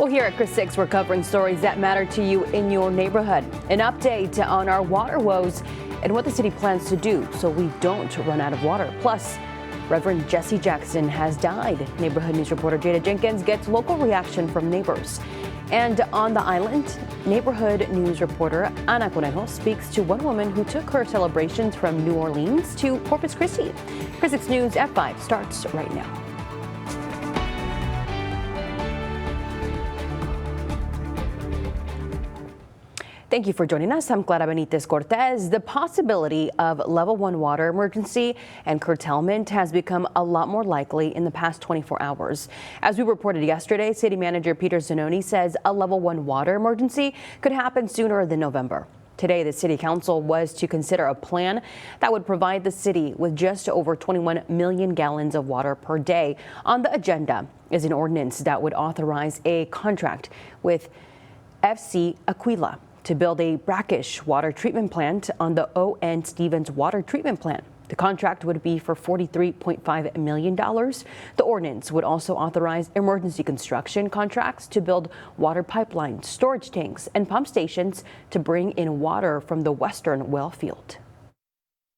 Well, here at Chris 6, we're covering stories that matter to you in your neighborhood. An update on our water woes and what the city plans to do so we don't run out of water. Plus, Reverend Jesse Jackson has died. Neighborhood News reporter Jada Jenkins gets local reaction from neighbors. And on the island, Neighborhood News reporter Ana Conejo speaks to one woman who took her celebrations from New Orleans to Corpus Christi. Chris 6 News at 5 starts right now. Thank you for joining us. I'm Clara Benitez Cortez. The possibility of level 1 water emergency and curtailment has become a lot more likely in the past 24 hours. As we reported yesterday, City Manager Peter Zanoni says a level 1 water emergency could happen sooner than November. Today, the City Council was to consider a plan that would provide the city with just over 21 million gallons of water per day. On the agenda is an ordinance that would authorize a contract with FC Aquila to build a brackish water treatment plant on the O.N. Stevens water treatment plant. The contract would be for $43.5 million. The ordinance would also authorize emergency construction contracts to build water pipelines, storage tanks, and pump stations to bring in water from the western well field.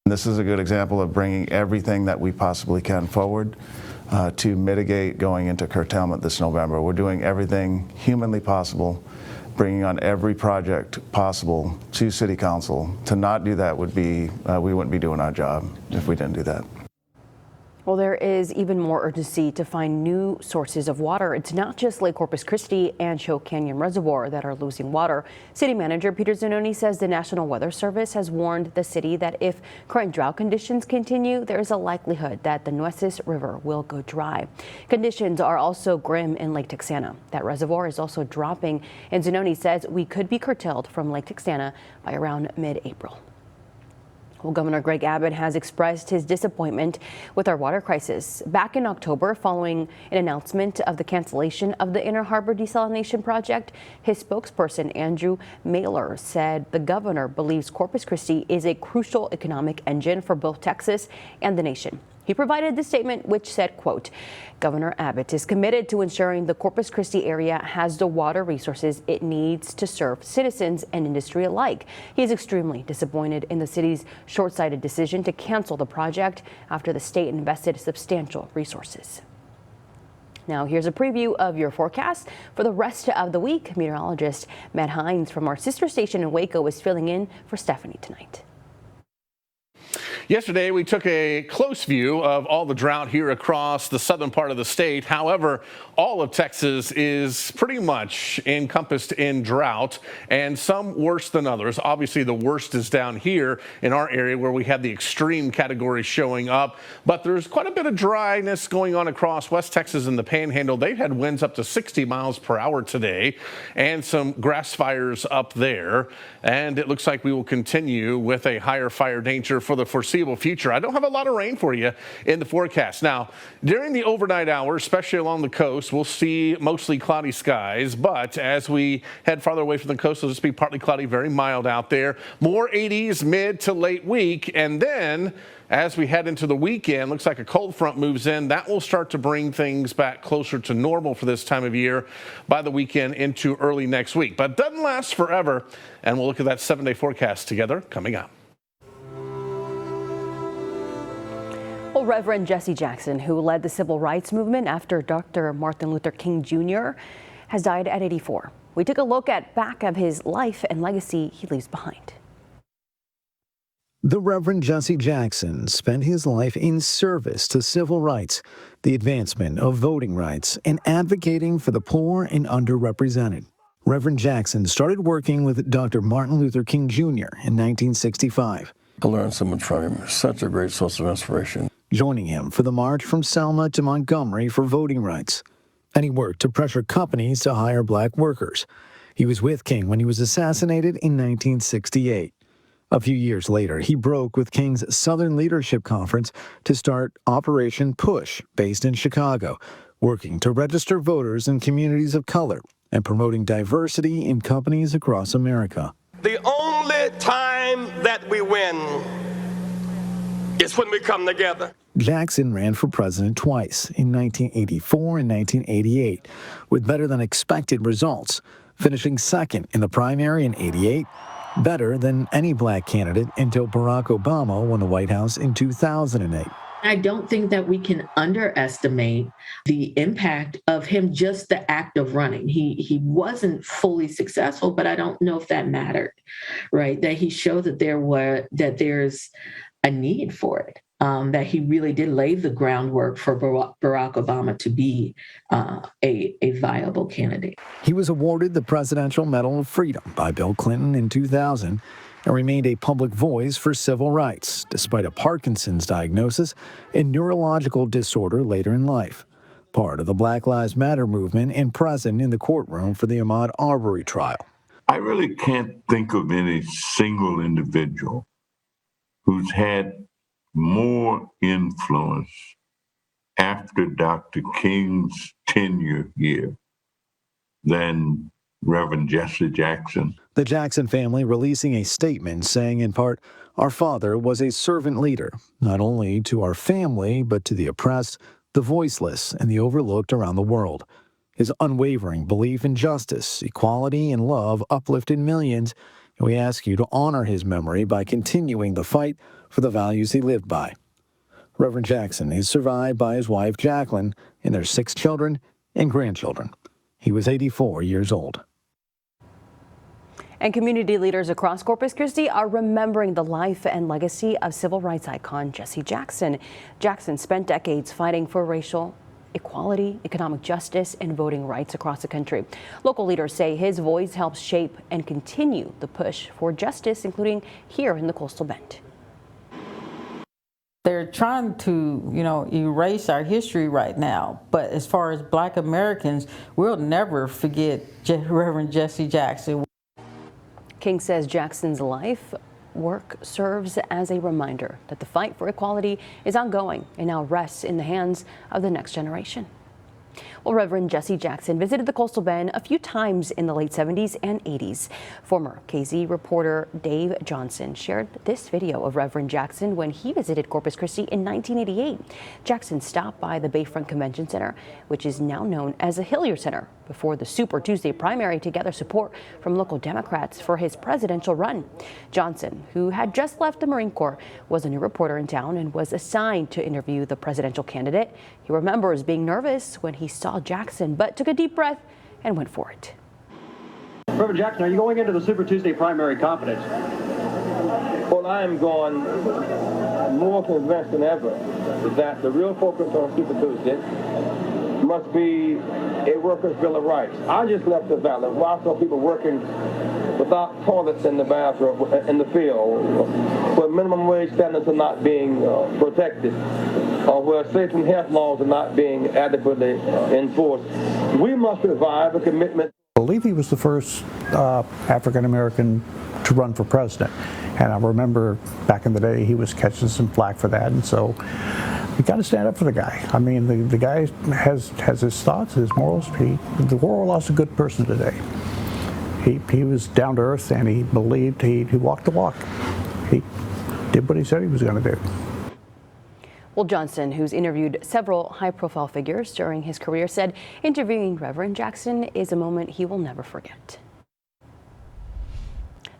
This is a good example of bringing everything that we possibly can forward to mitigate going into curtailment this November. We're doing everything humanly possible, bringing on every project possible to City Council. To not do that would be, we wouldn't be doing our job if we didn't do that. Well, there is even more urgency to find new sources of water. It's not just Lake Corpus Christi and Choke Canyon Reservoir that are losing water. City Manager Peter Zanoni says the National Weather Service has warned the city that if current drought conditions continue, there is a likelihood that the Nueces River will go dry. Conditions are also grim in Lake Texana. That reservoir is also dropping, and Zanoni says we could be curtailed from Lake Texana by around mid-April. Well, Governor Greg Abbott has expressed his disappointment with our water crisis. Back in October, following an announcement of the cancellation of the Inner Harbor Desalination Project, his spokesperson, Andrew Mailer, said the governor believes Corpus Christi is a crucial economic engine for both Texas and the nation. He provided this statement, which said, quote, Governor Abbott is committed to ensuring the Corpus Christi area has the water resources it needs to serve citizens and industry alike. He is extremely disappointed in the city's short-sighted decision to cancel the project after the state invested substantial resources. Now, here's a preview of your forecast for the rest of the week. Meteorologist Matt Hines from our sister station in Waco is filling in for Stephanie tonight. Yesterday, we took a close view of all the drought here across the southern part of the state. However, all of Texas is pretty much encompassed in drought, and some worse than others. Obviously, the worst is down here in our area where we had the extreme category showing up. But there's quite a bit of dryness going on across West Texas and the Panhandle. They've had winds up to 60 miles per hour today and some grass fires up there. And it looks like we will continue with a higher fire danger for the foreseeable future. I don't have a lot of rain for you in the forecast. Now, during the overnight hours, especially along the coast, we'll see mostly cloudy skies. But as we head farther away from the coast, it'll just be partly cloudy, very mild out there. More 80s mid to late week. And then as we head into the weekend, looks like a cold front moves in. That will start to bring things back closer to normal for this time of year by the weekend into early next week. But it doesn't last forever. And we'll look at that 7-day forecast together coming up. Well, Reverend Jesse Jackson, who led the civil rights movement after Dr. Martin Luther King Jr., has died at 84. We took a look at back of his life and legacy he leaves behind. The Reverend Jesse Jackson spent his life in service to civil rights, the advancement of voting rights, and advocating for the poor and underrepresented. Reverend Jackson started working with Dr. Martin Luther King Jr. in 1965. I learned so much from him. Such a great source of inspiration. Joining him for the march from Selma to Montgomery for voting rights. And he worked to pressure companies to hire black workers. He was with King when he was assassinated in 1968. A few years later, he broke with King's Southern Leadership Conference to start Operation Push, based in Chicago, working to register voters in communities of color and promoting diversity in companies across America. The only time that we win It's when we come together. Jackson ran for president twice, in 1984 and 1988, with better than expected results, finishing second in the primary in '88, better than any black candidate until Barack Obama won the White House in 2008. I don't think that we can underestimate the impact of him, just the act of running. He wasn't fully successful, but I don't know if that mattered, right? That he showed that there's a need for it, that he really did lay the groundwork for Barack Obama to be a viable candidate. He was awarded the Presidential Medal of Freedom by Bill Clinton in 2000 and remained a public voice for civil rights, despite a Parkinson's diagnosis and neurological disorder later in life. Part of the Black Lives Matter movement and present in the courtroom for the Ahmaud Arbery trial. I really can't think of any single individual who's had more influence after Dr. King's tenure here than Reverend Jesse Jackson. The Jackson family releasing a statement saying in part, "Our father was a servant leader, not only to our family, but to the oppressed, the voiceless, and the overlooked around the world. His unwavering belief in justice, equality, and love uplifted millions, and we ask you to honor his memory by continuing the fight for the values he lived by." Reverend Jackson is survived by his wife, Jacqueline, and their 6 children and grandchildren. He was 84 years old. And community leaders across Corpus Christi are remembering the life and legacy of civil rights icon Jesse Jackson. Jackson spent decades fighting for racial equality, economic justice, and voting rights across the country. Local leaders say his voice helps shape and continue the push for justice, including here in the Coastal Bend. They're trying to, erase our history right now. But as far as Black Americans, we'll never forget Reverend Jesse Jackson. King says Jackson's life work serves as a reminder that the fight for equality is ongoing and now rests in the hands of the next generation. Well, Reverend Jesse Jackson visited the Coastal Bend a few times in the late 70s and 80s. Former KZ reporter Dave Johnson shared this video of Reverend Jackson when he visited Corpus Christi in 1988. Jackson stopped by the Bayfront Convention Center, which is now known as the Hillier Center, before the Super Tuesday primary to gather support from local Democrats for his presidential run. Johnson, who had just left the Marine Corps, was a new reporter in town and was assigned to interview the presidential candidate. He remembers being nervous when he saw Jackson, but took a deep breath and went for it. Reverend Jackson, are you going into the Super Tuesday primary confident? Well, I am going more convinced than ever that the real focus on Super Tuesday must be a workers' bill of rights. I just left the valley. I saw people working without toilets in the bathroom, in the field, where minimum wage standards are not being protected, or where safety and health laws are not being adequately enforced. We must revive a commitment. I believe he was the first African American to run for president, and I remember back in the day he was catching some flack for that, and so you got to stand up for the guy. I mean, the guy has his thoughts, his morals. The world lost a good person today. He was down to earth, and he believed, he walked the walk. He did what he said he was going to do. Well, Johnson, who's interviewed several high-profile figures during his career, said interviewing Reverend Jackson is a moment he will never forget.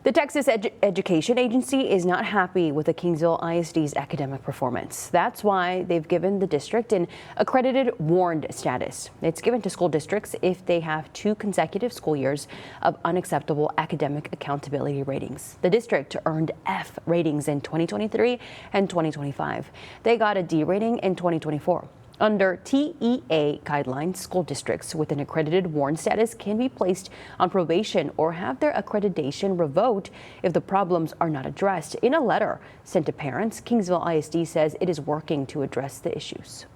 The Texas Education Agency is not happy with the Kingsville ISD's academic performance. That's why they've given the district an accredited warned status. It's given to school districts if they have 2 consecutive school years of unacceptable academic accountability ratings. The district earned F ratings in 2023 and 2025. They got a D rating in 2024. Under TEA guidelines, school districts with an accredited warned status can be placed on probation or have their accreditation revoked if the problems are not addressed. In a letter sent to parents, Kingsville ISD says it is working to address the issues.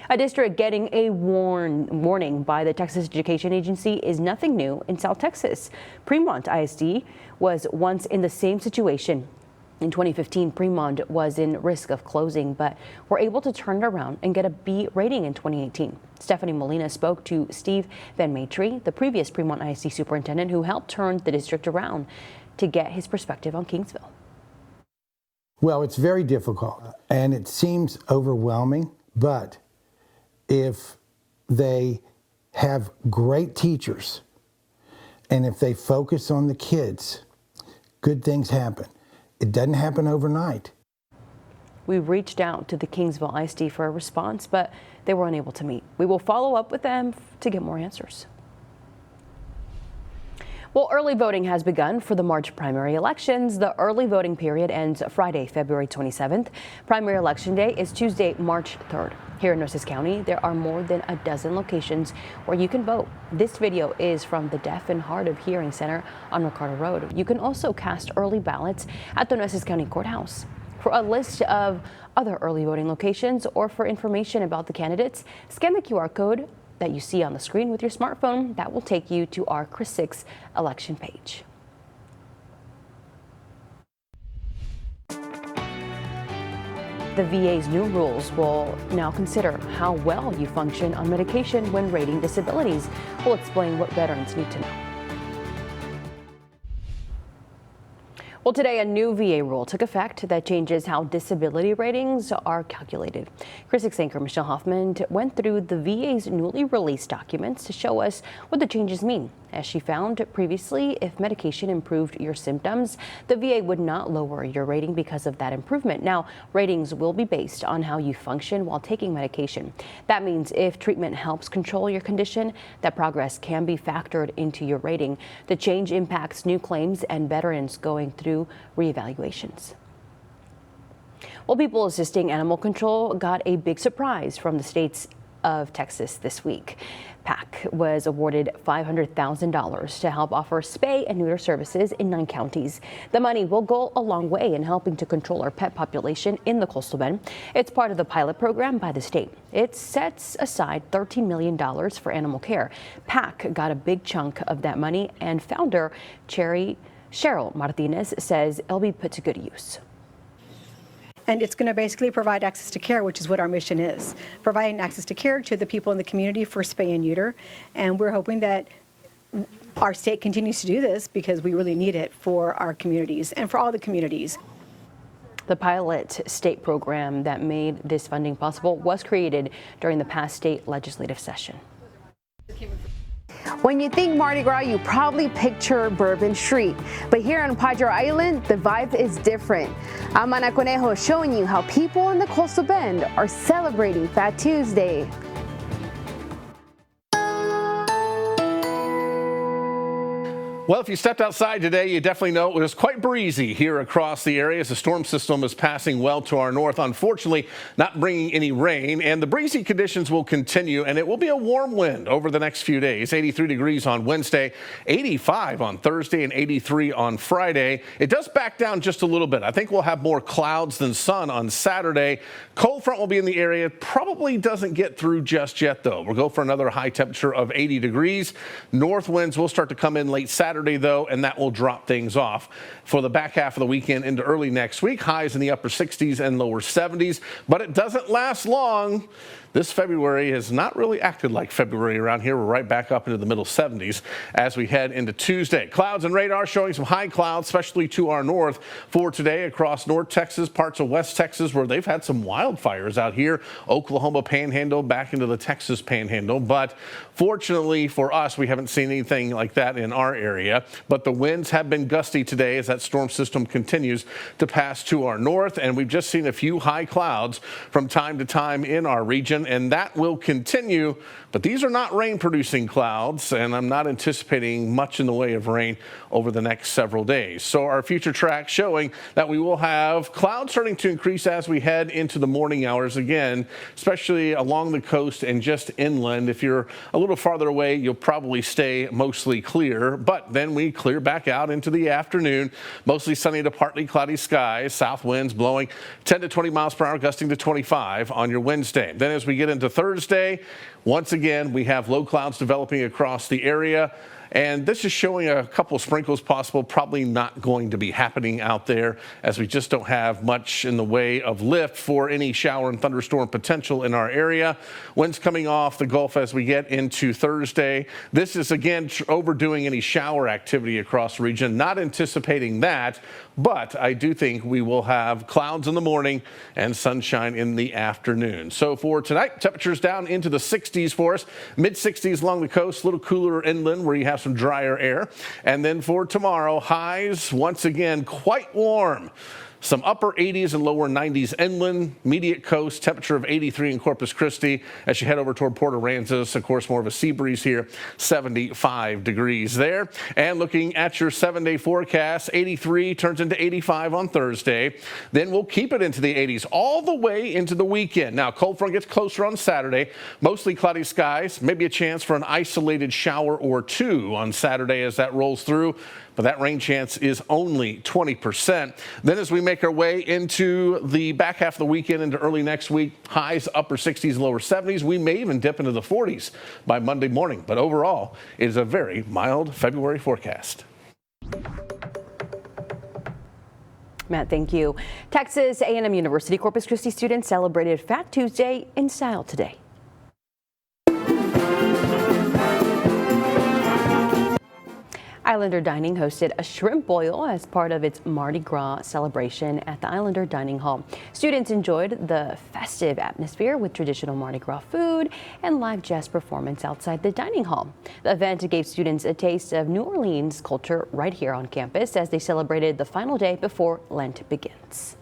A district getting a warning by the Texas Education Agency is nothing new in South Texas. Fremont ISD was once in the same situation. In 2015, Fremont was in risk of closing, but were able to turn it around and get a B rating in 2018. Stephanie Molina spoke to Steve Van Maitre, the previous Fremont ISD superintendent who helped turn the district around, to get his perspective on Kingsville. Well, it's very difficult, and it seems overwhelming, but if they have great teachers, and if they focus on the kids, good things happen. It doesn't happen overnight. We reached out to the Kingsville ISD for a response, but they were unable to meet. We will follow up with them to get more answers. Well, early voting has begun for the March primary elections. The early voting period ends Friday, February 27th. Primary election day is Tuesday, March 3rd. Here in Nueces County, there are more than a dozen locations where you can vote. This video is from the Deaf and Hard of Hearing Center on Ricardo Road. You can also cast early ballots at the Nueces County Courthouse. For a list of other early voting locations or for information about the candidates, scan the QR code that you see on the screen with your smartphone. That will take you to our Chris 6 election page. The VA's new rules will now consider how well you function on medication when rating disabilities. We'll explain what veterans need to know. Well, today a new VA rule took effect that changes how disability ratings are calculated. Chris 6 anchor Michelle Hoffman went through the VA's newly released documents to show us what the changes mean. As she found previously, if medication improved your symptoms, the VA would not lower your rating because of that improvement. Now, ratings will be based on how you function while taking medication. That means if treatment helps control your condition, that progress can be factored into your rating. The change impacts new claims and veterans going through reevaluations. Well, people assisting animal control got a big surprise from the states of Texas this week. PAC was awarded $500,000 to help offer spay and neuter services in 9 counties. The money will go a long way in helping to control our pet population in the Coastal Bend. It's part of the pilot program by the state. It sets aside $13 million for animal care. PAC got a big chunk of that money, and founder Cheryl Martinez says it'll be put to good use. And it's going to basically provide access to care, which is what our mission is, providing access to care to the people in the community for spay and neuter. And we're hoping that our state continues to do this because we really need it for our communities and for all the communities. The pilot state program that made this funding possible was created during the past state legislative session. When you think Mardi Gras, you probably picture Bourbon Street. But here on Padre Island, the vibe is different. I'm Ana Conejo showing you how people in the Coastal Bend are celebrating Fat Tuesday. Well, if you stepped outside today, you definitely know it was quite breezy here across the area as the storm system is passing well to our north. Unfortunately, not bringing any rain, and the breezy conditions will continue, and it will be a warm wind over the next few days. 83 degrees on Wednesday, 85 on Thursday, and 83 on Friday. It does back down just a little bit. I think we'll have more clouds than sun on Saturday. Cold front will be in the area. Probably doesn't get through just yet, though. We'll go for another high temperature of 80 degrees. North winds will start to come in late Saturday, though, and that will drop things off for the back half of the weekend into early next week. Highs in the upper 60s and lower 70s, but it doesn't last long. This February has not really acted like February around here. We're right back up into the middle 70s as we head into Tuesday. Clouds and radar showing some high clouds, especially to our north for today across North Texas, parts of West Texas where they've had some wildfires out here. Oklahoma Panhandle back into the Texas Panhandle. But fortunately for us, we haven't seen anything like that in our area. But the winds have been gusty today as that storm system continues to pass to our north. And we've just seen a few high clouds from time to time in our region, and that will continue. But these are not rain-producing clouds, and I'm not anticipating much in the way of rain over the next several days. So our future track showing that we will have clouds starting to increase as we head into the morning hours again, especially along the coast and just inland. If you're a little farther away, you'll probably stay mostly clear, but then we clear back out into the afternoon. Mostly sunny to partly cloudy skies, south winds blowing 10 to 20 miles per hour, gusting to 25 on your Wednesday. Then as we get into Thursday, once again, we have low clouds developing across the area. and this is showing a couple sprinkles possible, probably not going to be happening out there as we just don't have much in the way of lift for any shower and thunderstorm potential in our area. Winds coming off the Gulf as we get into Thursday. This is again overdoing any shower activity across the region. Not anticipating that, but I do think we will have clouds in the morning and sunshine in the afternoon. So for tonight, temperatures down into the 60s for us, mid 60s along the coast, a little cooler inland where you have some drier air. And then for tomorrow, highs once again quite warm. Some upper 80s and lower 90s inland, immediate coast, temperature of 83 in Corpus Christi. As you head over toward Port Aransas, of course, more of a sea breeze here, 75 degrees there. And looking at your 7-day forecast, 83 turns into 85 on Thursday. Then we'll keep it into the 80s all the way into the weekend. Now, cold front gets closer on Saturday, mostly cloudy skies, maybe a chance for an isolated shower or two on Saturday as that rolls through. But that rain chance is only 20%. Then as we make our way into the back half of the weekend into early next week, highs upper 60s, lower 70s. We may even dip into the 40s by Monday morning. But overall, it is a very mild February forecast. Matt, thank you. Texas A&M University Corpus Christi students celebrated Fat Tuesday in style today. Islander Dining hosted a shrimp boil as part of its Mardi Gras celebration at the Islander Dining Hall. Students enjoyed the festive atmosphere with traditional Mardi Gras food and live jazz performance outside the dining hall. The event gave students a taste of New Orleans culture right here on campus as they celebrated the final day before Lent begins.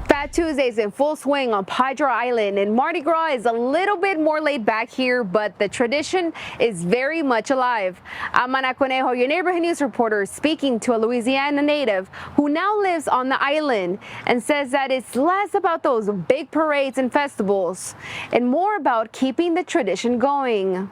Fat Tuesday's in full swing on Padre Island, and Mardi Gras is a little bit more laid back here, but the tradition is very much alive. I'm Ana Conejo, your neighborhood news reporter, speaking to a Louisiana native who now lives on the island and says that it's less about those big parades and festivals and more about keeping the tradition going.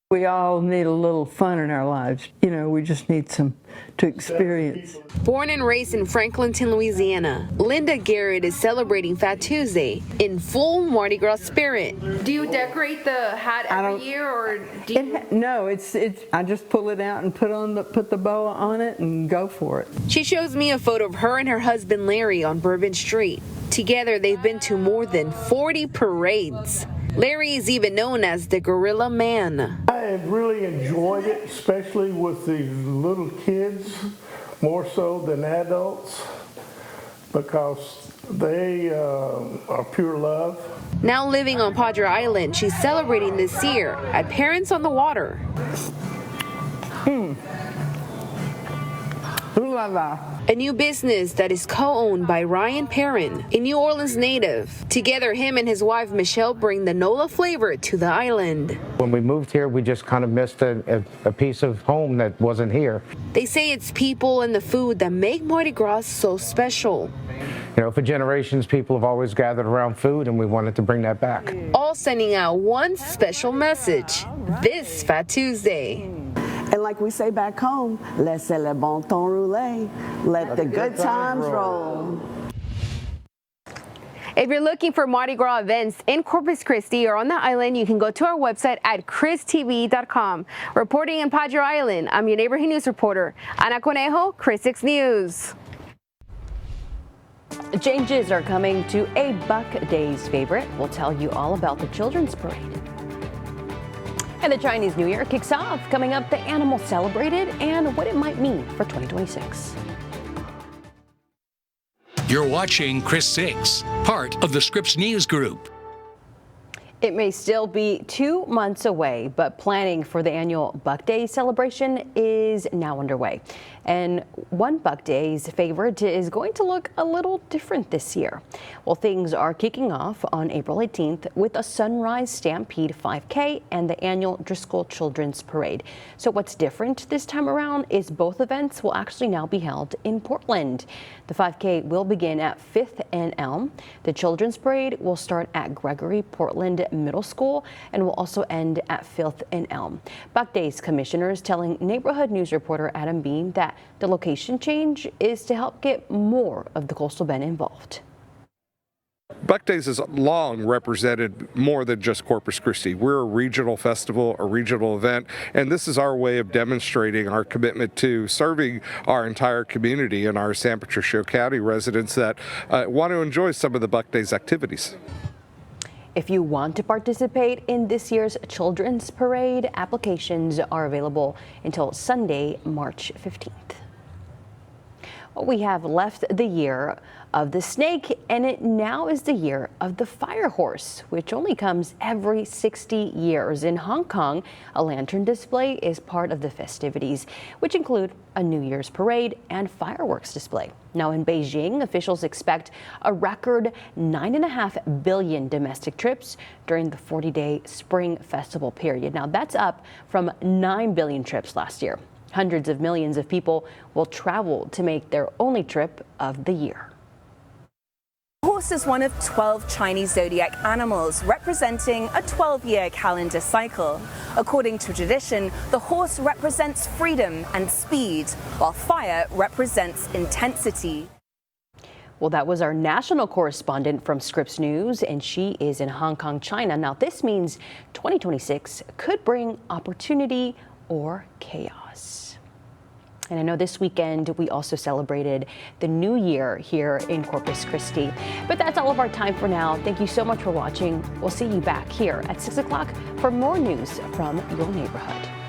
We all need a little fun in our lives. You know, we just need some to experience. Born and raised in Franklinton, Louisiana, Linda Garrett is celebrating Fat Tuesday in full Mardi Gras spirit. Do you decorate the hat every year, or do you? No, it's I just pull it out and put the bow on it and go for it. She shows me a photo of her and her husband Larry on Bourbon Street. Together, they've been to more than 40 parades. Larry is even known as the Gorilla Man. I have really enjoyed it, especially with the little kids, more so than adults, because they are pure love. Now living on Padre Island, she's celebrating this year at Parents on the Water. Ooh la la. A new business that is co-owned by Ryan Perrin, a New Orleans native. Together, him and his wife Michelle bring the NOLA flavor to the island. When we moved here, we just kind of missed a piece of home that wasn't here. They say it's people and the food that make Mardi Gras so special. You know, for generations, people have always gathered around food, and we wanted to bring that back. All sending out one special message this Fat Tuesday. And like we say back home, laissez le bon temps rouler. Let the good times roll. If you're looking for Mardi Gras events in Corpus Christi or on the island, you can go to our website at christv.com. Reporting in Padre Island, I'm your neighborhood news reporter, Ana Conejo, Chris 6 News. Changes are coming to a Buc Days favorite. We'll tell you all about the Children's Parade. And the Chinese New Year kicks off. Coming up, the animal celebrated and what it might mean for 2026. You're watching Chris 6, part of the Scripps News Group. It may still be 2 months away, but planning for the annual Buc Days celebration is now underway. And one Buc Days favorite is going to look a little different this year. Well, things are kicking off on April 18th with a Sunrise Stampede 5K and the annual Driscoll Children's Parade. So what's different this time around is both events will actually now be held in Portland. The 5K will begin at 5th and Elm. The Children's Parade will start at Gregory Portland Middle School and will also end at 5th and Elm. Buc Days commissioners telling neighborhood news reporter Adam Bean that the location change is to help get more of the Coastal Bend involved. Buc Days has long represented more than just Corpus Christi. We're a regional festival, a regional event, and this is our way of demonstrating our commitment to serving our entire community and our San Patricio County residents that want to enjoy some of the Buc Days activities. If you want to participate in this year's Children's Parade, applications are available until Sunday, March 15th. We have left the year of the snake, and it now is the year of the fire horse, which only comes every 60 years. In Hong Kong, a lantern display is part of the festivities, which include a New Year's parade and fireworks display. Now in Beijing, officials expect a record 9.5 billion domestic trips during the 40-day Spring Festival period. Now that's up from 9 billion trips last year. Hundreds of millions of people will travel to make their only trip of the year. The horse is one of 12 Chinese zodiac animals, representing a 12-year calendar cycle. According to tradition, the horse represents freedom and speed, while fire represents intensity. Well, that was our national correspondent from Scripps News, and she is in Hong Kong, China. Now, this means 2026 could bring opportunity or chaos. And I know this weekend we also celebrated the New Year here in Corpus Christi. But that's all of our time for now. Thank you so much for watching. We'll see you back here at 6 o'clock for more news from your neighborhood.